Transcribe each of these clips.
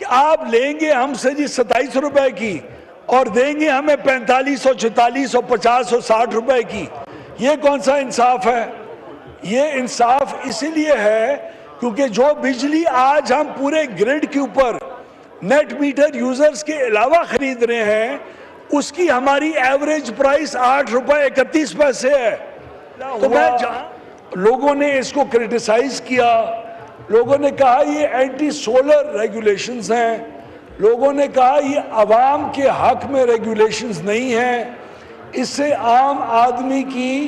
کہ آپ لیں گے ہم سے جی 27 روپے کی اور دیں گے ہمیں 4500 4600 50 60 روپے کی. یہ کون سا انصاف ہے؟ یہ انصاف اسی لیے ہے کیونکہ جو بجلی آج ہم پورے گریڈ کے اوپر نیٹ میٹر یوزرز کے علاوہ خرید رہے ہیں اس کی ہماری ایوریج پرائس 8 روپے 31 پیسے ہے. تو میں لوگوں نے اس کو کرٹیسائز کیا، لوگوں نے کہا یہ اینٹی سولر ریگولیشنز ہیں، لوگوں نے کہا یہ عوام کے حق میں ریگولیشنز نہیں ہیں، اس سے عام آدمی کی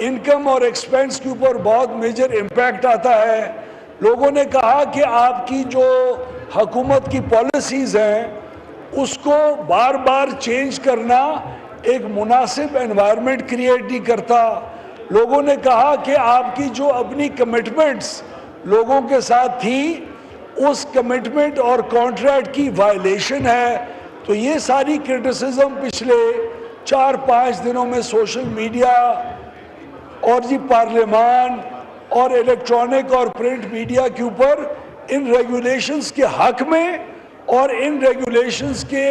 انکم اور ایکسپینس کے اوپر بہت میجر امپیکٹ آتا ہے. لوگوں نے کہا کہ آپ کی جو حکومت کی پالیسیز ہیں اس کو بار بار چینج کرنا ایک مناسب انوائرمنٹ کریٹ نہیں کرتا. لوگوں نے کہا کہ آپ کی جو اپنی کمٹمنٹس لوگوں کے ساتھ تھی اس کمٹمنٹ اور کانٹریکٹ کی وائلیشن ہے. تو یہ ساری کرٹیسزم پچھلے 4-5 دنوں میں سوشل میڈیا اور جی پارلیمان اور الیکٹرانک اور پرنٹ میڈیا کے اوپر ان ریگولیشنز کے حق میں اور ان ریگولیشنز کے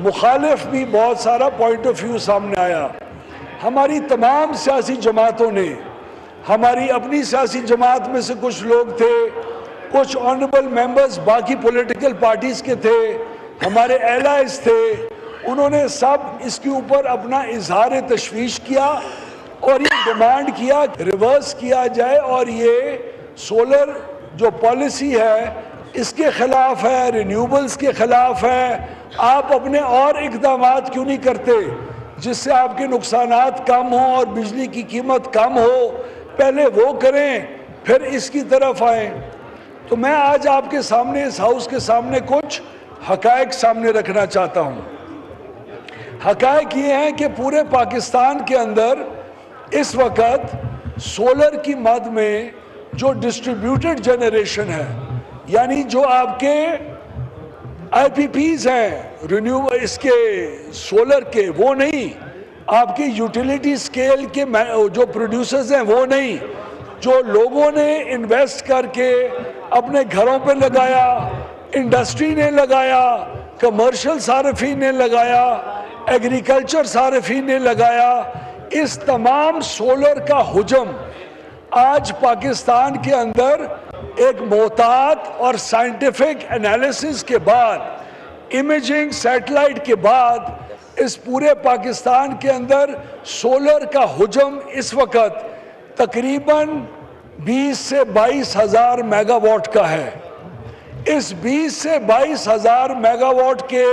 مخالف بھی بہت سارا پوائنٹ آف ویو سامنے آیا. ہماری تمام سیاسی جماعتوں نے، ہماری اپنی سیاسی جماعت میں سے کچھ لوگ تھے، کچھ آنریبل ممبرز باقی پولیٹیکل پارٹیز کے تھے، ہمارے ایلائز تھے، انہوں نے سب اس کے اوپر اپنا اظہار تشویش کیا اور یہ ڈیمانڈ کیا کہ ریورس کیا جائے اور یہ سولر جو پالیسی ہے اس کے خلاف ہے، رینیوبلز کے خلاف ہے. آپ اپنے اور اقدامات کیوں نہیں کرتے جس سے آپ کے نقصانات کم ہوں اور بجلی کی قیمت کم ہو؟ پہلے وہ کریں پھر اس کی طرف آئیں. تو میں آج آپ کے سامنے اس ہاؤس کے سامنے کچھ حقائق سامنے رکھنا چاہتا ہوں. حقائق یہ ہیں کہ پورے پاکستان کے اندر اس وقت سولر کی مد میں جو ڈسٹریبیوٹڈ جنریشن ہے، یعنی جو آپ کے آئی پی پیز ہیں اس کے سولر کے، وہ نہیں، آپ کی یوٹیلیٹی سکیل کے جو پروڈیوسرز ہیں وہ نہیں، جو لوگوں نے انویسٹ کر کے اپنے گھروں پہ لگایا، انڈسٹری نے لگایا، کمرشل صارفین نے لگایا، ایگریکلچر صارفین نے لگایا. اس تمام سولر کا حجم آج پاکستان کے اندر ایک محتاط اور سائنٹیفک انالیسس کے بعد، امیجنگ سیٹلائٹ کے بعد، اس پورے پاکستان کے اندر سولر کا حجم اس وقت تقریباً 20 سے 22 ہزار میگا واٹ کا ہے. اس 20 سے 22 ہزار میگا واٹ کے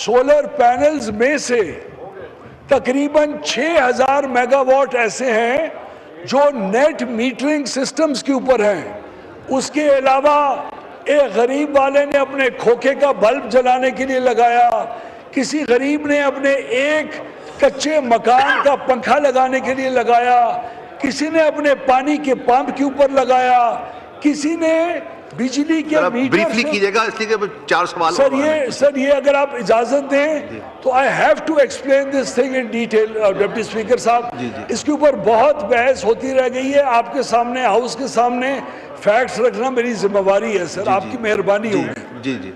سولر پینلز میں سے تقریباً 6,000 میگا واٹ ایسے ہیں جو نیٹ میٹرنگ سسٹمز کے اوپر ہیں. اس کے علاوہ ایک غریب والے نے اپنے کھوکے کا بلب جلانے کے لیے لگایا، کسی غریب نے اپنے ایک کچے مکان کا پنکھا لگانے کے لیے لگایا، کسی نے اپنے پانی کے پمپ کے اوپر لگایا، کسی نے بجلی کے میٹر. بریفلی کیجئے گا اس لیے کہ 4 سوال. سر یہ اگر آپ اجازت دیں تو I have to explain this thing in detail. Deputy speaker صاحب، اس کے اوپر بہت بحث ہوتی رہ گئی ہے. آپ کے سامنے، ہاؤس کے سامنے فیکٹس رکھنا میری ذمہ داری ہے سر، آپ کی مہربانی ہوگی.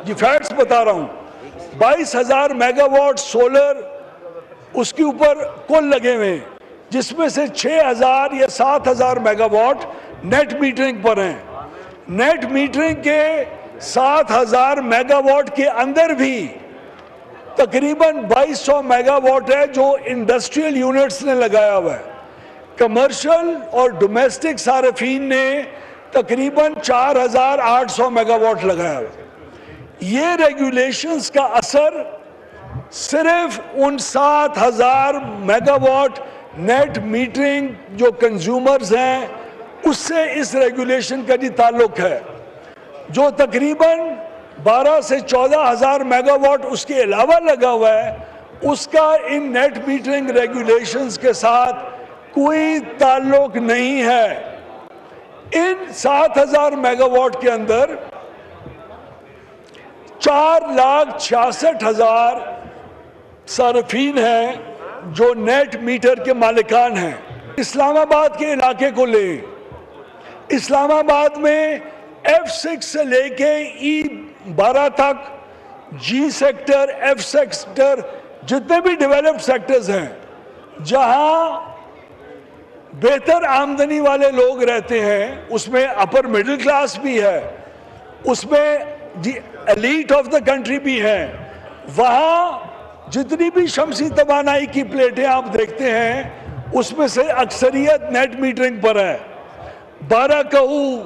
جی فیکٹس بتا رہا ہوں. 22,000 میگا واٹ سولر اس کے اوپر کل لگے ہوئے ہیں، جس میں سے 6,000 یا 7,000 میگا واٹ نیٹ میٹرنگ پر ہیں. نیٹ میٹرنگ کے 7,000 میگا واٹ کے اندر بھی تقریباً 2,200 میگا واٹ ہے جو انڈسٹریل یونٹس نے لگایا ہوا ہے. کمرشل اور ڈومیسٹک صارفین نے تقریباً 4,800 میگا واٹ لگایا ہوا ہے. یہ ریگولیشنز کا اثر صرف ان 7,000 میگا واٹ نیٹ میٹرنگ جو کنزیومرز ہیں اس سے اس ریگولیشن کا جی تعلق ہے. جو تقریباً 12 سے 14,000 میگا واٹ اس کے علاوہ لگا ہوا ہے، اس کا ان نیٹ میٹرنگ ریگولیشنز کے ساتھ کوئی تعلق نہیں ہے. ان 7,000 میگا واٹ کے اندر 4,66,000 صارفین ہیں جو نیٹ میٹر کے مالکان ہیں. اسلام آباد کے علاقے کو لیں، اسلام آباد میں F6 سے لے کے E12 تک جی سیکٹر ایف سیکٹر جتنے بھی ڈیولپڈ سیکٹرز ہیں جہاں بہتر آمدنی والے لوگ رہتے ہیں اس میں اپر مڈل کلاس بھی ہے اس میں ایلیٹ آف دا کنٹری بھی ہے وہاں جتنی بھی شمسی توانائی کی پلیٹیں آپ دیکھتے ہیں اس میں سے اکثریت نیٹ میٹرنگ پر ہے بارہ کہو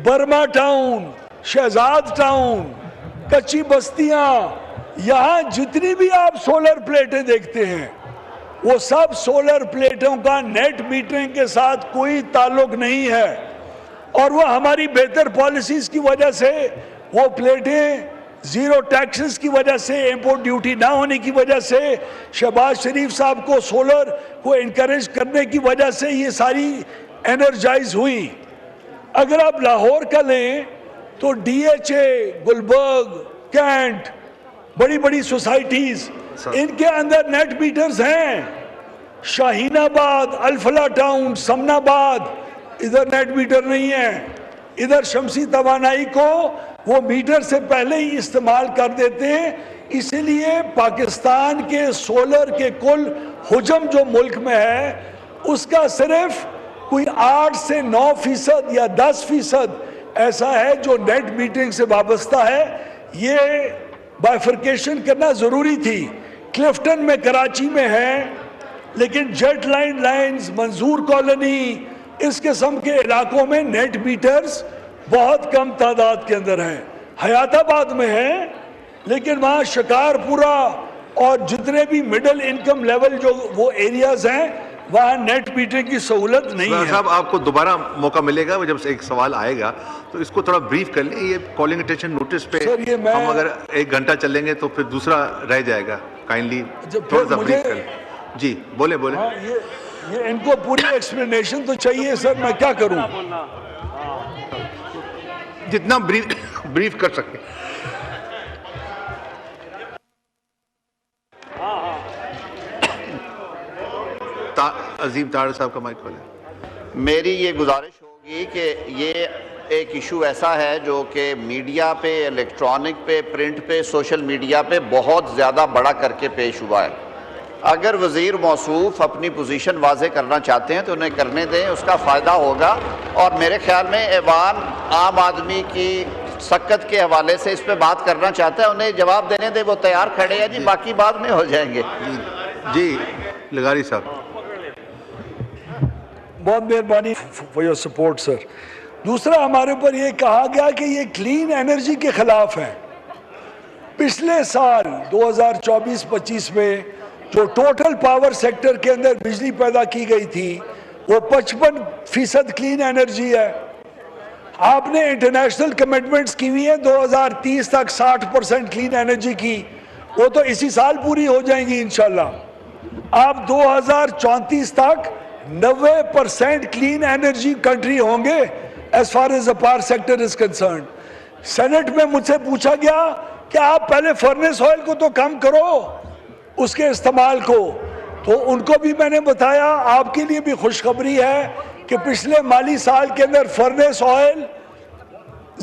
برما ٹاؤن شہزاد ٹاؤن کچی بستیاں یہاں جتنی بھی آپ سولر پلیٹیں دیکھتے ہیں وہ سب سولر پلیٹوں کا نیٹ میٹرنگ کے ساتھ کوئی تعلق نہیں ہے اور وہ ہماری بہتر پالیسیز کی وجہ سے وہ پلیٹیں زیرو ٹیکسز کی وجہ سے امپورٹ ڈیوٹی نہ ہونے کی وجہ سے شہباز شریف صاحب کو سولر کو انکریج کرنے کی وجہ سے یہ ساری انرجائز ہوئی اگر آپ لاہور کا لیں تو D H A Gulberg Cantt بڑی بڑی سوسائٹیز ان کے اندر نیٹ میٹرز ہیں شاہین آباد الفلا ٹاؤن سمن آباد ادھر نیٹ میٹر نہیں ہے ادھر شمسی توانائی کو وہ میٹر سے پہلے ہی استعمال کر دیتے ہیں اسی لیے پاکستان کے سولر کے کل حجم جو ملک میں ہے اس کا صرف کوئی 8 سے 9% یا 10% ایسا ہے جو نیٹ میٹرنگ سے وابستہ ہے یہ بائیفرکیشن کرنا ضروری تھی کلفٹن میں کراچی میں ہے لیکن جیٹ لائنز منظور کالونی اس قسم کے علاقوں میں نیٹ میٹرز بہت کم تعداد کے اندر ہیں حیات آباد میں ہیں لیکن وہاں شکار پورا اور جتنے بھی مڈل انکم لیول جو وہ ایریاز ہیں وہاں نیٹ میٹرنگ کی سہولت نہیں ہے صاحب آپ کو دوبارہ موقع ملے گا جب ایک سوال آئے گا تو اس کو تھوڑا بریف کر لیں یہ کالنگ اٹینشن نوٹس پہ ہم اگر 1 گھنٹہ چلیں گے تو پھر دوسرا رہ جائے گا کائنڈلی تھوڑا سا بریف کر لیں جی بولیں یہ ان کو پوری ایکسپلینیشن تو چاہیے سر میں کیا کروں جتنا بریف کر سکیں عظیم طاہر صاحب کا مائک کھولیں میری یہ گزارش ہوگی کہ یہ ایک ایشو ایسا ہے جو کہ میڈیا پہ الیکٹرانک پہ پرنٹ پہ سوشل میڈیا پہ بہت زیادہ بڑا کر کے پیش ہوا ہے اگر وزیر موصوف اپنی پوزیشن واضح کرنا چاہتے ہیں تو انہیں کرنے دیں اس کا فائدہ ہوگا اور میرے خیال میں ایوان عام آدمی کی سکت کے حوالے سے اس پہ بات کرنا چاہتا ہے انہیں جواب دینے دیں وہ تیار کھڑے ہیں جی باقی بعد میں ہو جائیں گے جی لغاری صاحب بہت مہربانی فار یور سپورٹ سر دوسرا ہمارے اوپر یہ کہا گیا کہ یہ کلین انرجی کے خلاف ہے پچھلے سال 2024-25 میں جو ٹوٹل پاور سیکٹر کے اندر بجلی پیدا کی گئی تھی وہ 55% کلین انرجی ہے آپ نے انٹرنیشنل کمٹمنٹس کی ہوئی ہیں 2030 تک 60% کلین انرجی کی وہ تو اسی سال پوری ہو جائیں گی انشاءاللہ آپ 2034 تک 90% کلین انرجی کنٹری ہوں گے as far as the power sector is concerned senate میں مجھ سے پوچھا گیا کہ آپ پہلے فرنس آئل کو تو کم کرو اس کے استعمال کو تو ان کو بھی میں نے بتایا آپ کے لیے بھی خوشخبری ہے کہ پچھلے مالی سال کے اندر فرنس آئل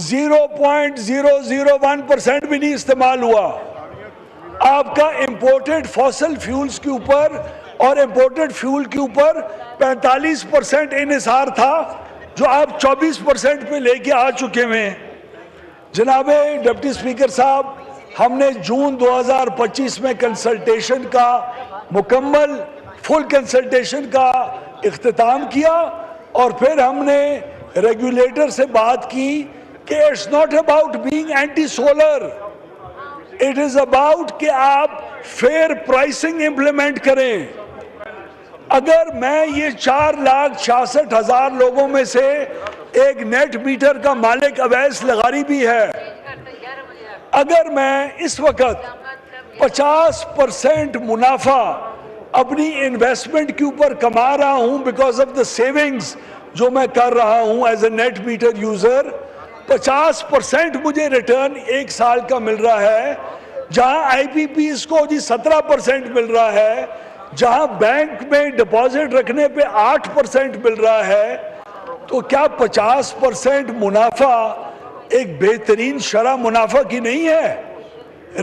0.001% بھی نہیں استعمال ہوا آپ کا امپورٹڈ فاسل فیولز کے اوپر اور امپورٹڈ فیول کے اوپر 45% انحصار تھا جو آپ 24% پہ لے کے آ چکے ہیں جناب ڈپٹی اسپیکر صاحب ہم نے جون 2025 میں کنسلٹیشن کا مکمل فل کنسلٹیشن کا اختتام کیا اور پھر ہم نے ریگولیٹر سے بات کی کہ it's not about being anti solar it is about کہ آپ فیئر پرائسنگ امپلیمنٹ کریں اگر میں یہ 4,66,000 لوگوں میں سے ایک نیٹ میٹر کا مالک اویس لغاری بھی ہے اگر میں اس وقت 50% منافع اپنی انویسٹمنٹ کے اوپر کما رہا ہوں بیکاز آف دا سیونگز جو میں کر رہا ہوں as a net meter user 50% مجھے ریٹرن 1 سال کا مل رہا ہے جہاں آئی پی پیز کو 17% مل رہا ہے جہاں بینک میں ڈپازٹ رکھنے پہ 8% مل رہا ہے تو کیا 50% منافع ایک بہترین شرح منافع کی نہیں ہے.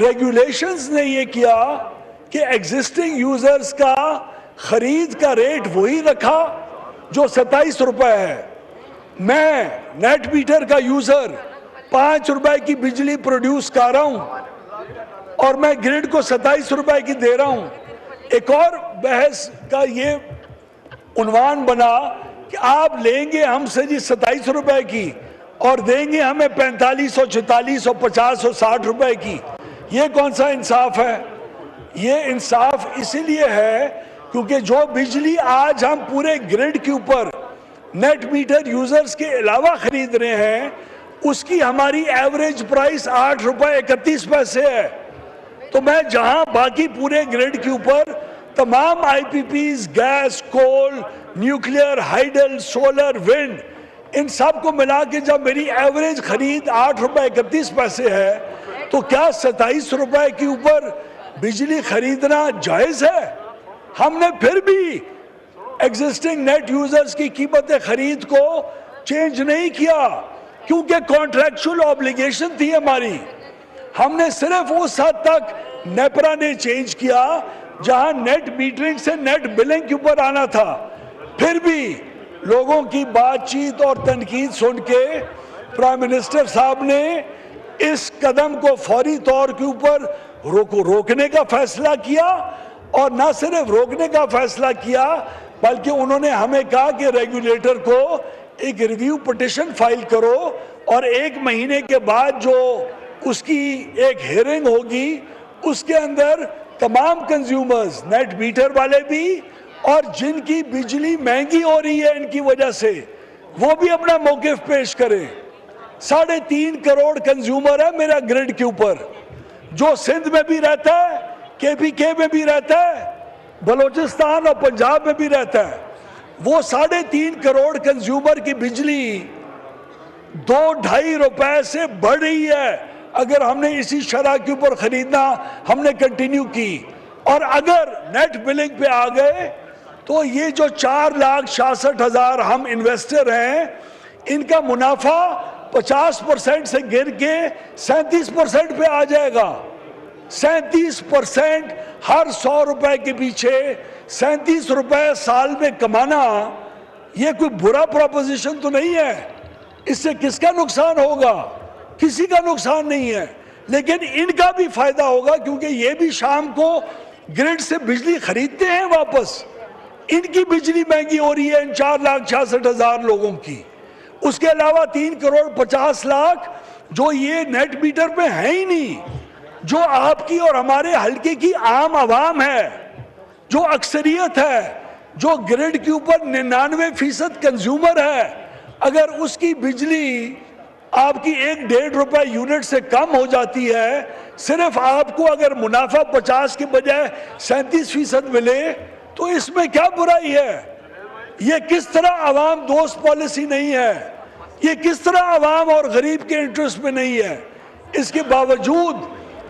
ریگولیشنز نے یہ کیا کہ ایگزسٹنگ یوزرز کا خرید کا ریٹ وہی رکھا جو 27 روپے ہے. میں نیٹ میٹر کا یوزر 5 روپے کی بجلی پروڈیوس کر رہا ہوں اور میں گریڈ کو 27 روپے کی دے رہا ہوں. ایک اور بحث کا یہ عنوان بنا کہ آپ لیں گے ہم سے جی 27 روپے کی اور دیں گے ہمیں 45 اور 46 اور 50 اور 60 روپے کی. یہ کون سا انصاف ہے؟ یہ انصاف اسی لیے ہے کیونکہ جو بجلی آج ہم پورے گریڈ کے اوپر نیٹ میٹر یوزرز کے علاوہ خرید رہے ہیں اس کی ہماری ایوریج پرائس 8 روپے 31 پیسے ہے. تو میں جہاں باقی پورے گریڈ کے اوپر تمام آئی پی پیز، گیس، کول، نیوکلیئر، ہائیڈل، سولر، ونڈ، ان سب کو ملا کے جب میری ایوریج خرید 8 روپے 31 پیسے ہے تو کیا 27 روپے کے اوپر بجلی خریدنا جائز ہے؟ ہم نے پھر بھی ایگزسٹنگ نیٹ یوزرز کی قیمت خرید کو چینج نہیں کیا کیونکہ کانٹریکچول اوبلیگیشن تھی ہماری. ہم نے صرف اس حد تک نیپرا نے چینج کیا جہاں نیٹ میٹرنگ سے نیٹ بلنگ کے اوپر آنا تھا. پھر بھی لوگوں کی بات چیت اور تنقید سن کے پرائم منسٹر صاحب نے اس قدم کو فوری طور کے اوپر روکنے کا فیصلہ کیا اور نہ صرف روکنے کا فیصلہ کیا بلکہ انہوں نے ہمیں کہا کہ ریگولیٹر کو ایک ریویو پٹیشن فائل کرو اور 1 مہینے کے بعد جو اس کی ایک ہیئرنگ ہوگی اس کے اندر تمام کنزیومرز، نیٹ میٹر والے بھی اور جن کی بجلی مہنگی ہو رہی ہے ان کی وجہ سے، وہ بھی اپنا موقف پیش کریں. 3.5 کروڑ کنزیومر ہے میرا گریڈ کے اوپر جو سندھ میں بھی رہتا ہے، کے پی کے میں بھی رہتا ہے، بلوچستان اور پنجاب میں بھی رہتا ہے. وہ 3.5 کروڑ کنزیومر کی بجلی 2-2.5 روپے سے بڑھ رہی ہے اگر ہم نے اسی شرح کے اوپر خریدنا ہم نے کنٹینیو کی. اور اگر نیٹ بلنگ پہ آ گئے تو یہ جو 4,66,000 ہم انویسٹر ہیں ان کا منافع 50% سے گر کے 37% پہ آ جائے گا. 37% ہر 100 روپے کے پیچھے 37 روپے سال میں کمانا یہ کوئی برا پروپوزیشن تو نہیں ہے. اس سے کس کا نقصان ہوگا؟ کسی کا نقصان نہیں ہے لیکن ان کا بھی فائدہ ہوگا کیونکہ یہ بھی شام کو گریڈ سے بجلی خریدتے ہیں واپس. ان کی بجلی مہنگی ہو رہی ہے ان 4,66,000 لوگوں کی. اس کے علاوہ 3 کروڑ 50 لاکھ جو یہ نیٹ میٹر پہ ہیں ہی نہیں، جو آپ کی اور ہمارے حلقے کی عام عوام ہے، جو اکثریت ہے، جو گریڈ کے اوپر 99% کنزیومر ہے. اگر اس کی بجلی آپ کی 1-1.5 روپے یونٹ سے کم ہو جاتی ہے، صرف آپ کو اگر منافع 50 کے بجائے 37% ملے تو اس میں کیا برائی ہے؟ یہ کس طرح عوام دوست پالیسی نہیں ہے؟ یہ کس طرح عوام اور غریب کے انٹرسٹ میں نہیں ہے؟ اس کے باوجود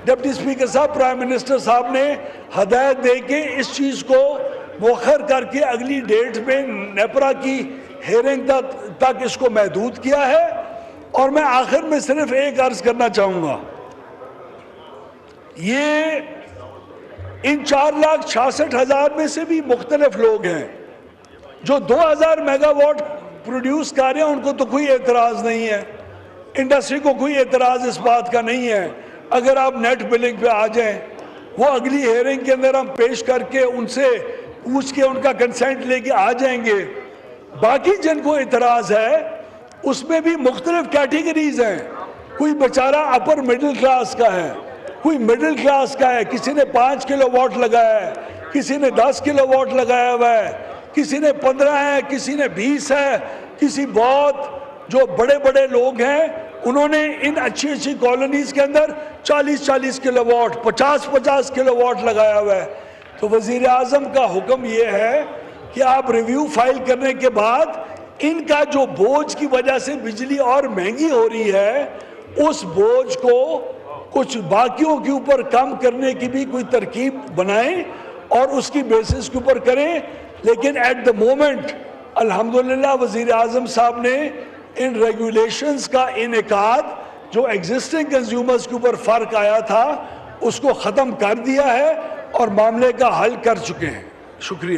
ڈپٹی اسپیکر صاحب، پرائم منسٹر صاحب نے ہدایت دے کے اس چیز کو مؤخر کر کے اگلی ڈیٹ میں نیپرا کی ہیئرنگ تک اس کو محدود کیا ہے. اور میں آخر میں صرف ایک عرض کرنا چاہوں گا، یہ ان 4,66,000 میں سے بھی مختلف لوگ ہیں جو 2,000 میگا واٹ پروڈیوس کر رہے ہیں. ان کو تو کوئی اعتراض نہیں ہے، انڈسٹری کو کوئی اعتراض اس بات کا نہیں ہے. اگر آپ نیٹ بلنگ پہ آ جائیں، وہ اگلی ہیئرنگ کے اندر ہم پیش کر کے ان سے پوچھ کے ان کا کنسنٹ لے کے آ جائیں گے. باقی جن کو اعتراض ہے اس میں بھی مختلف کیٹیگریز ہیں. کوئی بیچارہ اپر مڈل کلاس کا ہے، کوئی مڈل کلاس کا ہے، کسی نے 5 کلو واٹ لگایا ہے، کسی نے 10 کلو واٹ لگایا ہوا ہے، کسی نے 15 ہے، کسی نے 20 ہے. کسی بہت جو بڑے بڑے لوگ ہیں انہوں نے ان اچھی اچھی کالونیز کے اندر 40 کلو واٹ 50 کلو واٹ لگایا ہوا ہے. تو وزیر اعظم کا حکم یہ ہے کہ آپ ریویو فائل کرنے کے بعد ان کا جو بوجھ کی وجہ سے بجلی اور مہنگی ہو رہی ہے اس بوجھ کو کچھ باقیوں کے اوپر کم کرنے کی بھی کوئی ترکیب بنائیں اور اس کی بیسس کے اوپر کریں. لیکن ایٹ دا مومنٹ الحمدللہ وزیر اعظم صاحب نے ان ریگولیشنز کا انعقاد جو ایگزسٹنگ کنزیومرز کے اوپر فرق آیا تھا اس کو ختم کر دیا ہے اور معاملے کا حل کر چکے ہیں. شکریہ.